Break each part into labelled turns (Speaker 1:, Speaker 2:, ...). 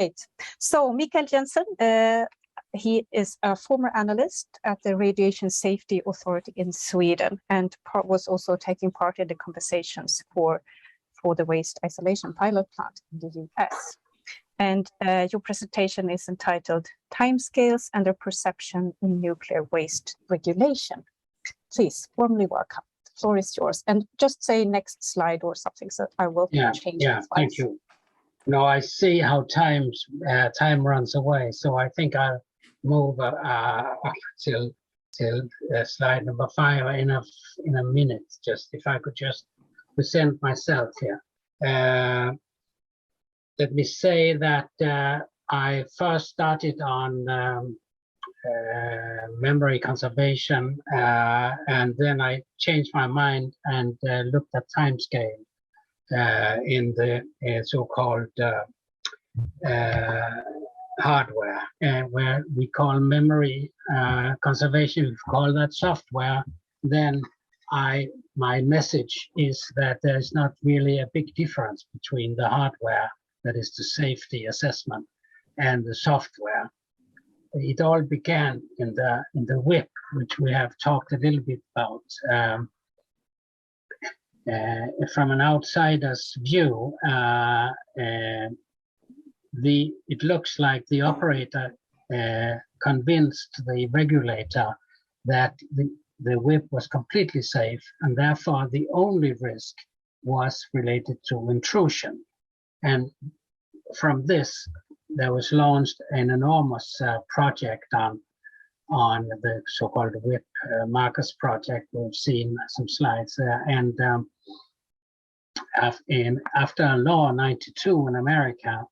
Speaker 1: Right. So Mikael Jensen, he is a former analyst at the Radiation Safety Authority in Sweden, and was also taking part in the conversations for the waste isolation pilot plant in the US. And your presentation is entitled Timescales and the Perception in Nuclear Waste Regulation. Please, warmly welcome. The floor is yours. And just say next slide or something, so I will change the slides.
Speaker 2: Thank you. No, I see how time runs away, so I think I'll move till slide number 5 in a minute. Just if I could just present myself here. Let me say that I first started on memory conservation, and then I changed my mind and looked at timescale in the so-called hardware, where we call memory conservation, we call that software. Then my message is that there's not really a big difference between the hardware, that is the safety assessment, and the software. It all began in the WIP, which we have talked a little bit about. From an outsider's view, it looks like the operator convinced the regulator that the WIP was completely safe, and therefore the only risk was related to intrusion. And from this, there was launched an enormous project on the so-called WIP Marcus project. We've seen some slides there. And after Law 92 in America,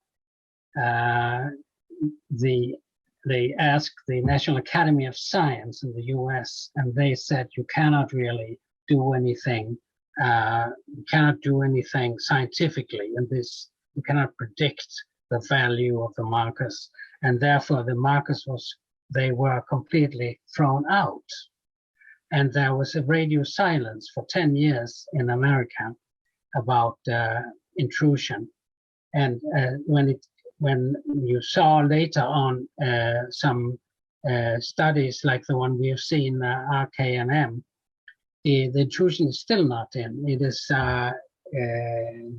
Speaker 2: they asked the National Academy of Science in the US, and they said you cannot really do anything. You cannot do anything scientifically in this. You cannot predict the value of the markers, and therefore the markers they were completely thrown out. And there was a radio silence for 10 years in America about intrusion. And when you saw later on some studies like the one we have seen, RKNM, the intrusion is still not in. It is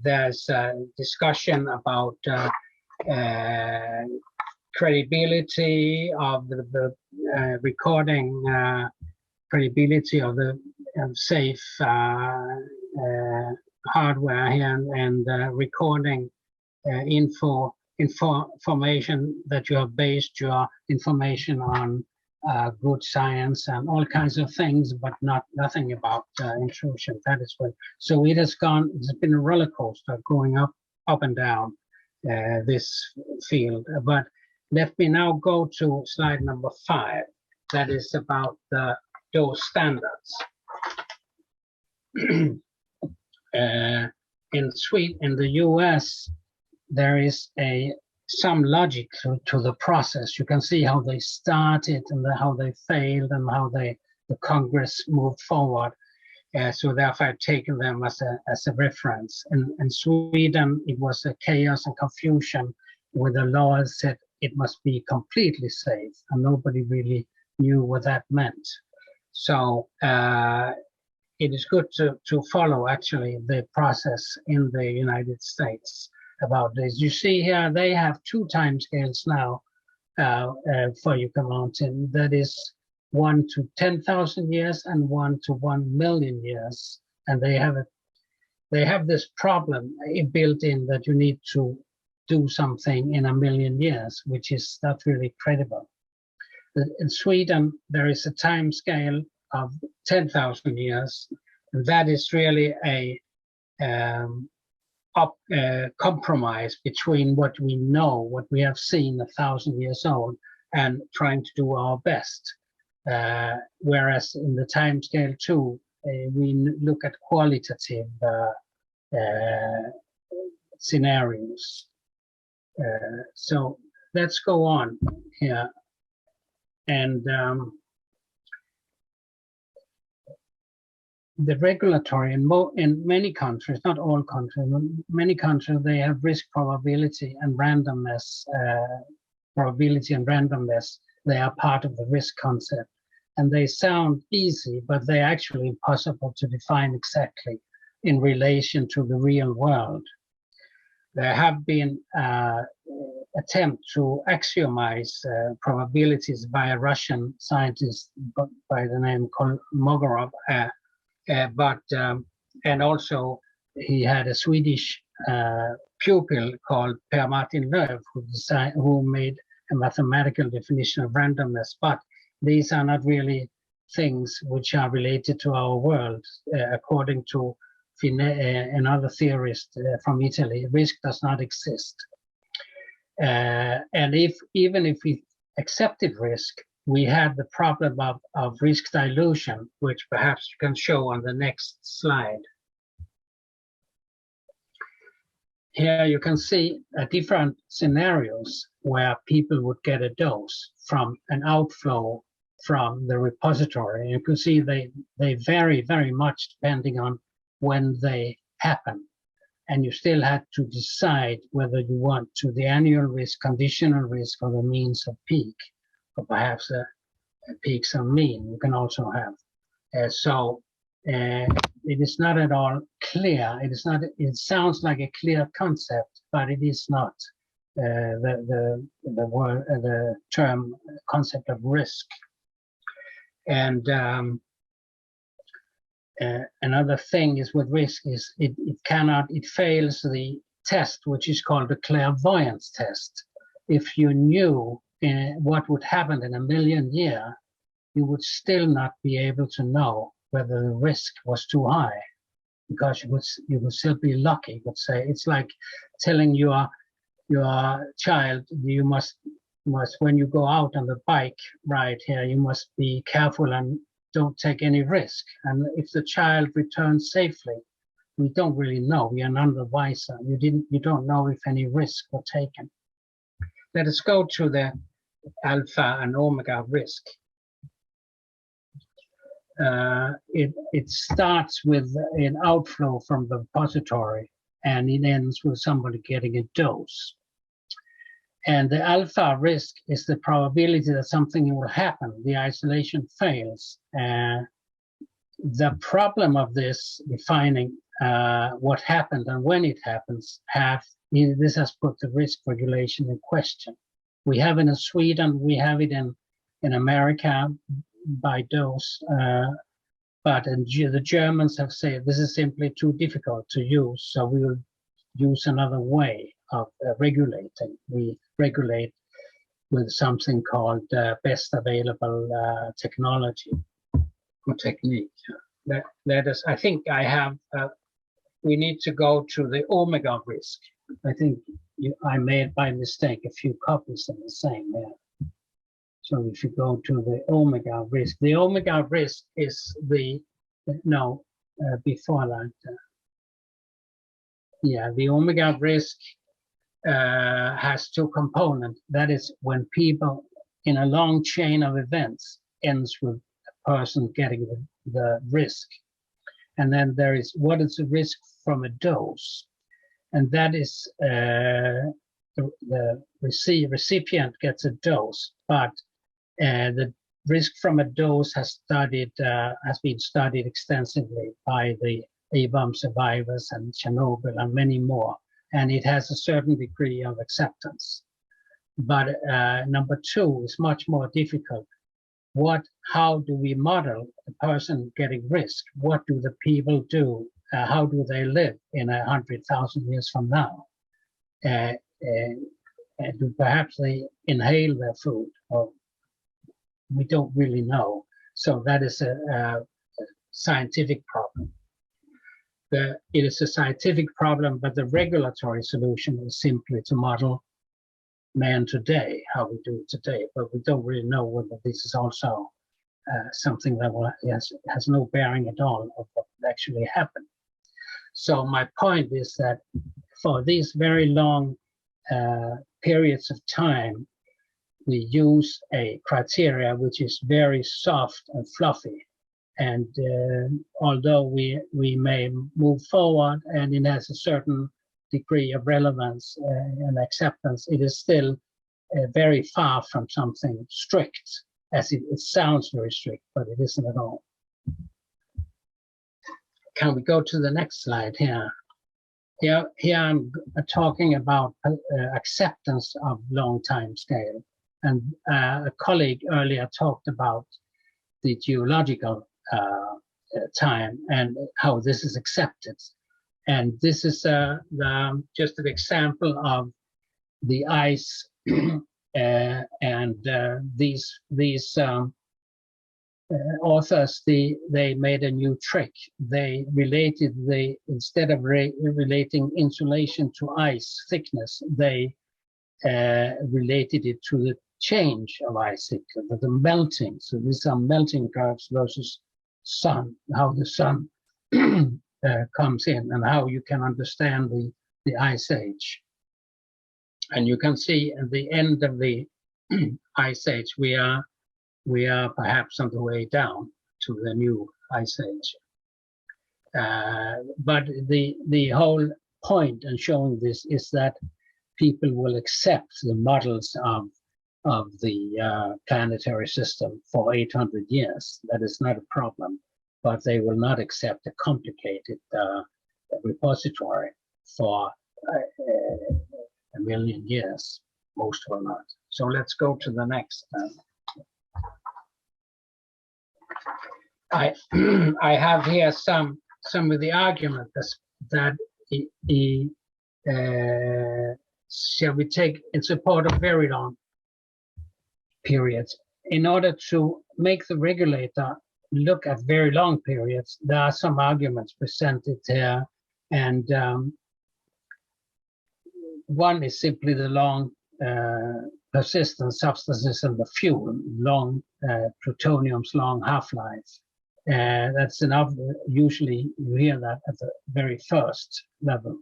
Speaker 2: there's a discussion about credibility of the recording, credibility of the safe hardware here, and recording information that you have based your information on good science and all kinds of things, but nothing about intrusion. That is what. So it has gone. It's been a roller coaster going up and down this field. But let me now go to slide number 5. That is about those standards. In the US, there is some logic to the process. You can see how they started and how they failed and how the Congress moved forward. So therefore, I've taken them as a reference. In Sweden, it was a chaos and confusion where the law said it must be completely safe, and nobody really knew what that meant. So it is good to follow actually the process in the United States about this. You see here, they have 2 timescales now for Yucca Mountain. That is 1 to 10,000 years and 1 to 1 million years. And they have this problem built in that you need to do something in 1 million years, which is not really credible. In Sweden, there is a time scale of 10,000 years, and that is really a compromise between what we know, what we have seen 1,000 years old, and trying to do our best. Whereas in the time scale 2, we look at qualitative scenarios. So let's go on here. And the regulatory in many countries, not all countries, many countries, they have risk probability and randomness. Probability and randomness, they are part of the risk concept. And they sound easy, but they're actually impossible to define exactly in relation to the real world. There have been attempts to axiomize probabilities by a Russian scientist by the name Kolmogorov, and also he had a Swedish pupil called Per Martin Löf who made a mathematical definition of randomness, but these are not really things which are related to our world. According to another theorist from Italy, risk does not exist. And even if we accepted risk, we had the problem of risk dilution, which perhaps you can show on the next slide. Here you can see different scenarios where people would get a dose from an outflow from the repository. You can see they vary very much depending on when they happen. And you still had to decide whether you want to the annual risk, conditional risk, or the means of peak, or perhaps a peaks and mean you can also have. It is not at all clear. It is not. It sounds like a clear concept, but it is not. The term concept of risk. And another thing is with risk is it fails the test, which is called the clairvoyance test. If you knew what would happen in a million years, you would still not be able to know whether the risk was too high, because you would still be lucky. You would say it's like telling your child you must when you go out on the bike ride here, you must be careful and don't take any risk. And if the child returns safely, we don't really know. We are none the wiser. You don't know if any risks were taken. Let us go to the alpha and omega risk. It starts with an outflow from the repository, and it ends with somebody getting a dose. And the alpha risk is the probability that something will happen. The isolation fails. The problem of this, defining what happened and when it happens, this has put the risk regulation in question. We have it in Sweden, we have it in America by dose, but the Germans have said this is simply too difficult to use, so we will use another way of regulating. We regulate with something called best available technology or technique. I think I have, we need to go to the omega risk. I think I made by mistake a few copies of the same there. So if you go to the omega risk is before that. The omega risk has two components. That is when people in a long chain of events ends with a person getting the risk. And then there is what is the risk from a dose. And that is the recipient gets a dose, but the risk from a dose has been studied extensively by the A-bomb survivors and Chernobyl and many more, and it has a certain degree of acceptance. But number two is much more difficult. How do we model a person getting risk? What do the people do? How do they live in 100,000 years from now? Do perhaps they inhale their food? Or we don't really know. So that is a scientific problem. It is a scientific problem, but the regulatory solution is simply to model man today, how we do it today. But we don't really know whether this is also something that has no bearing at all of what actually happened. So my point is that for these very long periods of time, we use a criteria which is very soft and fluffy, And although we may move forward and it has a certain degree of relevance and acceptance, it is still very far from something strict, as it sounds very strict, but it isn't at all. Can we go to the next slide here? Here I'm talking about acceptance of long time scale. And a colleague earlier talked about the geological time and how this is accepted. And this is just an example of the ice and these authors, they made a new trick. They related instead of relating insulation to ice thickness, they related it to the change of ice thickness, the melting. So these are melting curves versus sun, how the sun comes in and how you can understand the ice age. And you can see at the end of the ice age, we are perhaps on the way down to the new ice age. But the whole point in showing this is that people will accept the models of the planetary system for 800 years. That is not a problem, but they will not accept a complicated repository for a million years. Most will not. So let's go to the next. I have here some of the arguments that shall we take in support of very long periods. In order to make the regulator look at very long periods, there are some arguments presented here, and one is simply the long persistent substances in the fuel, long plutonium's long half-life. That's enough. Usually you hear that at the very first level.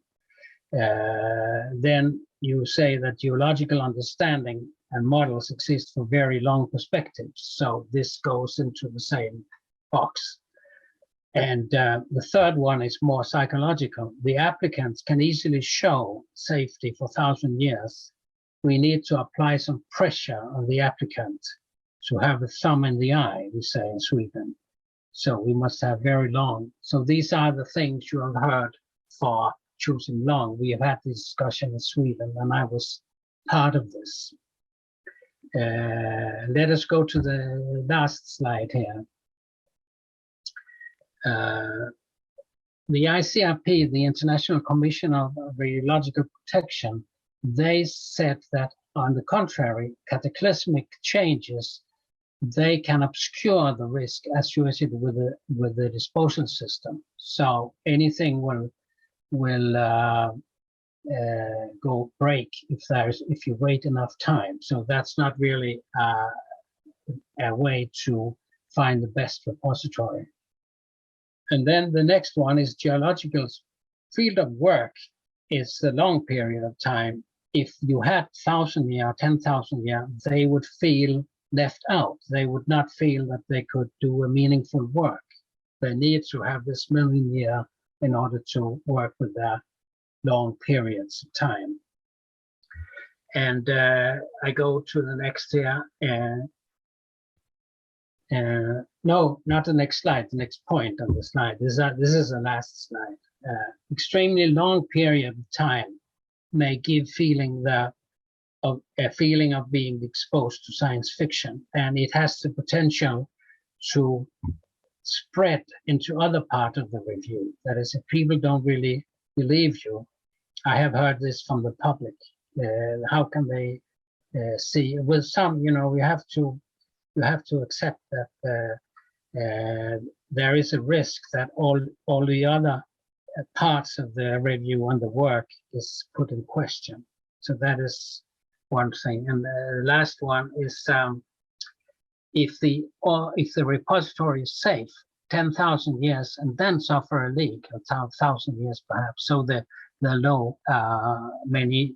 Speaker 2: Then you say that geological understanding and models exist for very long perspectives. So this goes into the same box. And the third one is more psychological. The applicants can easily show safety for 1,000 years. We need to apply some pressure on the applicant to have a thumb in the eye, we say in Sweden. So we must have very long. So these are the things you have heard for choosing long. We have had this discussion in Sweden, and I was part of this. Let us go to the last slide here. The ICRP, the International Commission of Radiological Protection, they said that, on the contrary, cataclysmic changes, they can obscure the risk associated with the disposal system. So anything will go break if you wait enough time. So that's not really a way to find the best repository. And then the next one is geological field of work is a long period of time. If you had 1,000 years, 10,000 years, they would feel left out. They would not feel that they could do a meaningful work. They need to have this million year in order to work with their long periods of time. And I go to the next here. No, not the next slide, the next point on the slide. This is the last slide. Extremely long period of time may give a feeling of being exposed to science fiction, and it has the potential to spread into other parts of the review. That is, if people don't really believe you, I have heard this from the public. How can they see? With some, you have to accept that there is a risk that all the other parts of the review and the work is put in question. So that is one thing. And the last one is if the repository is safe 10,000 years and then suffer a leak, 1,000 years perhaps, so the low many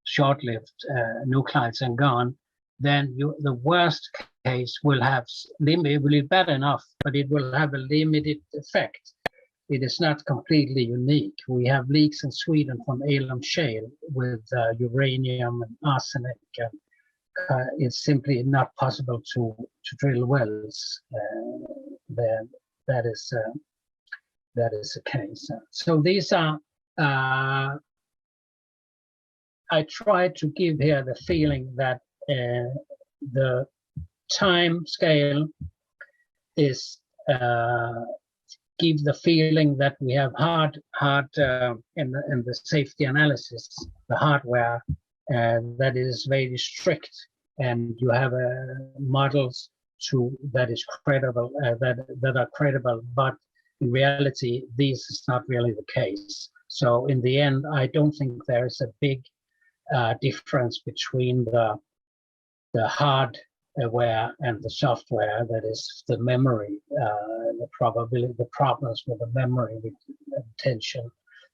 Speaker 2: short-lived nuclides are gone, then the worst case will have it will be bad enough, but it will have a limited effect. It is not completely unique. We have leaks in Sweden from Alum shale with uranium and arsenic. It's simply not possible to drill wells there. That is the case. So these are. I try to give here the feeling that the time scale is give the feeling that we have hard in the safety analysis, the hardware that is very strict, and you have models that is credible that are credible, but in reality this is not really the case. So in the end, I don't think there is a big difference between the hardware and the software, that is the memory, the problems with the memory retention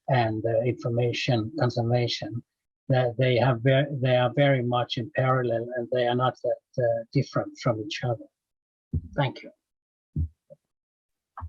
Speaker 2: and information conservation. That they are very much in parallel, and they are not that different from each other. Thank you.